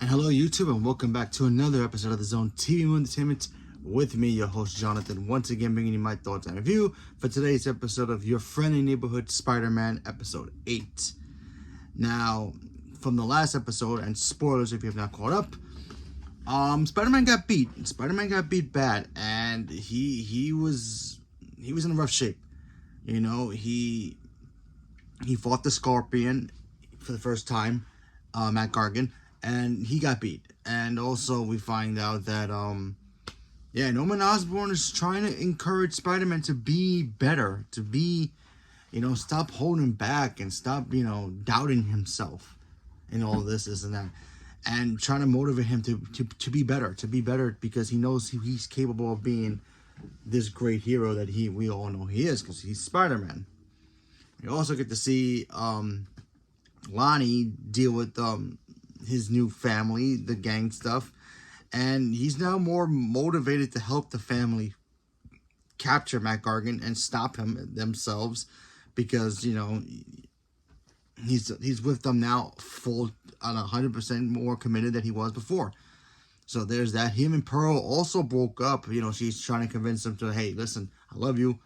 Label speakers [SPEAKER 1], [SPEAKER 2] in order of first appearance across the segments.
[SPEAKER 1] And hello YouTube, and welcome back to another episode of the Zone TV Entertainment with me, your host Jonathan, once again bringing you my thoughts and review for today's episode of Your Friendly Neighborhood Spider-Man episode 8. Now, from the last episode, and spoilers if you have not caught up, Spider-Man got beat. Spider-Man got beat bad, and he was in rough shape. You know, he fought the Scorpion for the first time, Matt Gargan, and he got beat. And also we find out that Norman Osborn is trying to encourage Spider-Man to be better, to be, stop holding back and stop, doubting himself and all this and that, and trying to motivate him to be better because he knows he's capable of being this great hero that we all know he is, because he's Spider-Man. We also get to see Lonnie deal with his new family, the gang stuff, and he's now more motivated to help the family capture Matt Gargan and stop him themselves, because he's with them now full on 100% more committed than he was before. So there's that. Him and Pearl also broke up. She's trying to convince him to, hey, listen, I love you,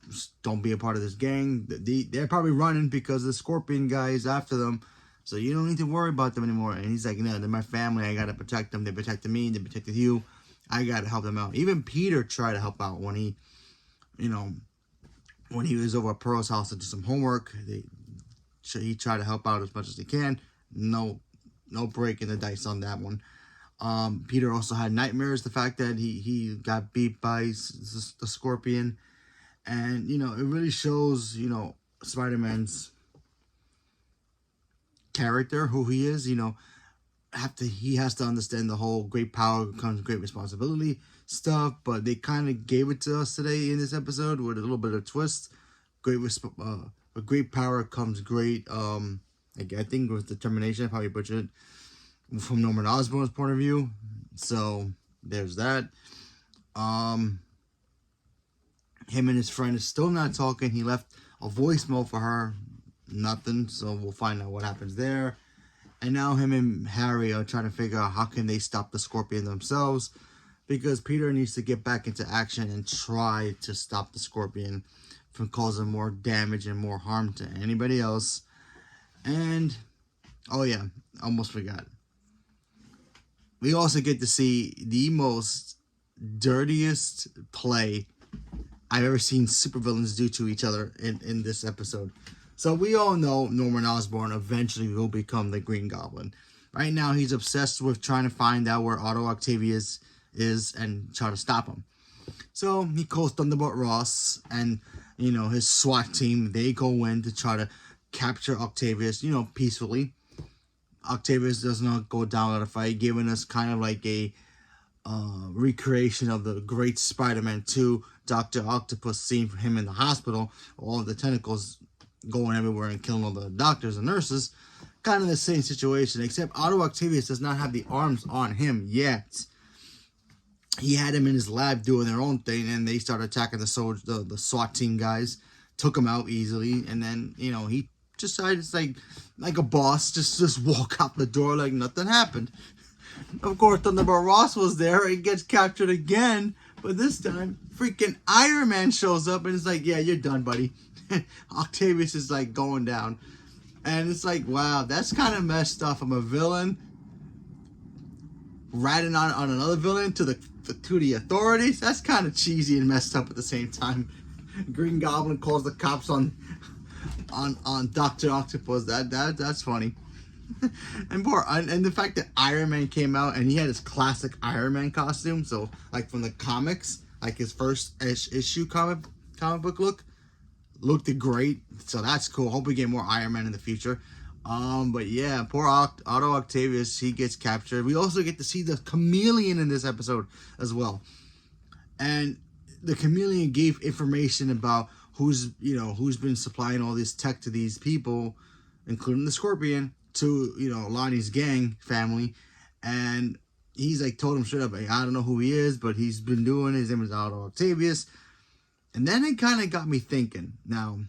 [SPEAKER 1] just don't be a part of this gang. They're probably running because the Scorpion guy is after them, so you don't need to worry about them anymore. And he's like, no, they're my family. I got to protect them. They protected me. They protected you. I got to help them out. Even Peter tried to help out when he was over at Pearl's house to do some homework. He tried to help out as much as he can. No breaking the dice on that one. Peter also had nightmares. The fact that he got beat by the Scorpion. And, it really shows, Spider-Man's character, who he is. He has to understand the whole great power comes great responsibility stuff, but they kind of gave it to us today in this episode with a little bit of twist. With great power comes great, I think it was determination. I probably butchered it from Norman Osborn's point of view. So there's that. Him and his friend is still not talking. He left a voicemail for her. Nothing. So we'll find out what happens there. And now him and Harry are trying to figure out how can they stop the Scorpion themselves, because Peter needs to get back into action and try to stop the Scorpion from causing more damage and more harm to anybody else. And, oh yeah, almost forgot. We also get to see the most dirtiest play I've ever seen supervillains do to each other in this episode. So we all know Norman Osborn eventually will become the Green Goblin. Right now he's obsessed with trying to find out where Otto Octavius is and try to stop him. So he calls Thunderbolt Ross and, his SWAT team. They go in to try to capture Octavius, peacefully. Octavius does not go down without a fight, giving us kind of like a recreation of the great Spider-Man 2 Dr. Octopus scene for him in the hospital. All of the tentacles going everywhere and killing all the doctors and nurses. Kind of the same situation, except Otto Octavius does not have the arms on him yet. He had him in his lab doing their own thing, and they started attacking the SWAT team guys. Took him out easily, and then, he decided it's like a boss, just walk out the door like nothing happened. Of course, Thunderbolt Ross was there and gets captured again, but this time, freaking Iron Man shows up and it's like, yeah, you're done, buddy. Octavius is like going down. And it's like, wow, that's kind of messed up from a villain ratting on another villain to the authorities. That's kind of cheesy and messed up at the same time. Green Goblin calls the cops on Dr. Octopus. That's funny. And the fact that Iron Man came out and he had his classic Iron Man costume, so like from the comics, like his first issue comic book looked great. So that's cool. Hope we get more Iron Man in the future. But yeah, poor Otto Octavius, he gets captured. We also get to see the Chameleon in this episode as well. And the Chameleon gave information about who's been supplying all this tech to these people, including the Scorpion, to, Lonnie's gang family. And he's like told him straight up, I don't know who he is, but he's been doing, his name is Otto Octavius. And then it kind of got me thinking. Now,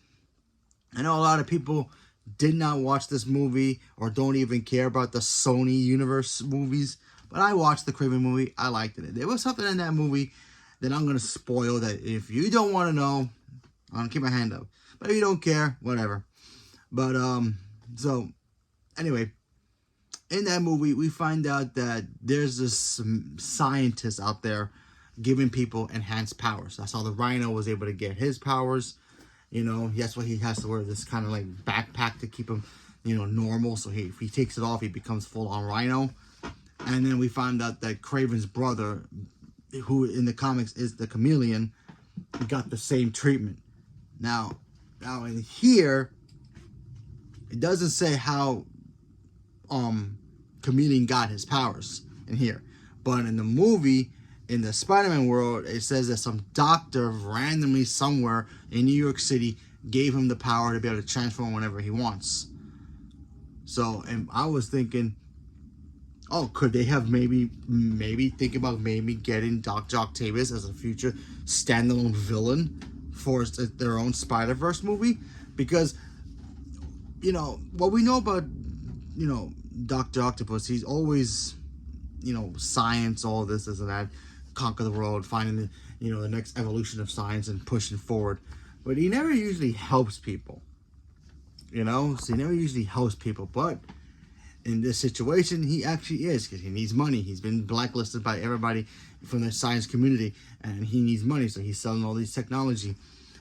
[SPEAKER 1] I know a lot of people did not watch this movie or don't even care about the Sony universe movies, but I watched the Kraven movie. I liked it. There was something in that movie that I'm going to spoil that if you don't want to know, I'm going to keep my hand up. But if you don't care, whatever. But, so, anyway, in that movie, we find out that there's this scientist out there giving people enhanced powers. That's how the Rhino was able to get his powers. You know, that's why he has to wear this kind of like backpack to keep him, you know, normal. So if he takes it off, he becomes full-on Rhino. And then we find out that Kraven's brother, who in the comics is the Chameleon, got the same treatment. Now in here, it doesn't say how Chameleon got his powers in here, but in the movie, in the Spider-Man world, it says that some doctor randomly somewhere in New York City gave him the power to be able to transform whenever he wants. So, and I was thinking, oh, could they have maybe think about maybe getting Dr. Octavius as a future standalone villain for their own Spider-Verse movie? Because, you know, what we know about, you know, Dr. Octopus, he's always, you know, science, all this and that, conquer the world, finding the, you know, the next evolution of science and pushing forward. But he never usually helps people, you know? So he never usually helps people. But in this situation, he actually is, because he needs money. He's been blacklisted by everybody from the science community, and he needs money, so he's selling all these technology.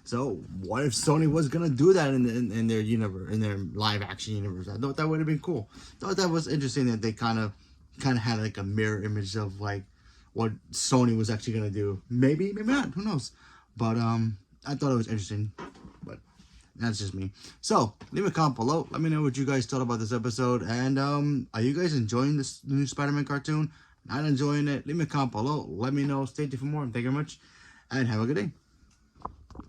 [SPEAKER 1] So what if Sony was gonna do that in their universe, in their live action universe? I thought that would have been cool. I thought that was interesting that they kind of had like a mirror image of like what Sony was actually gonna do. Maybe not. Who knows? But I thought it was interesting. But that's just me. So leave a comment below. Let me know what you guys thought about this episode. And are you guys enjoying this new Spider-Man cartoon? Not enjoying it? Leave me a comment below. Let me know. Stay tuned for more. Thank you very much, and have a good day.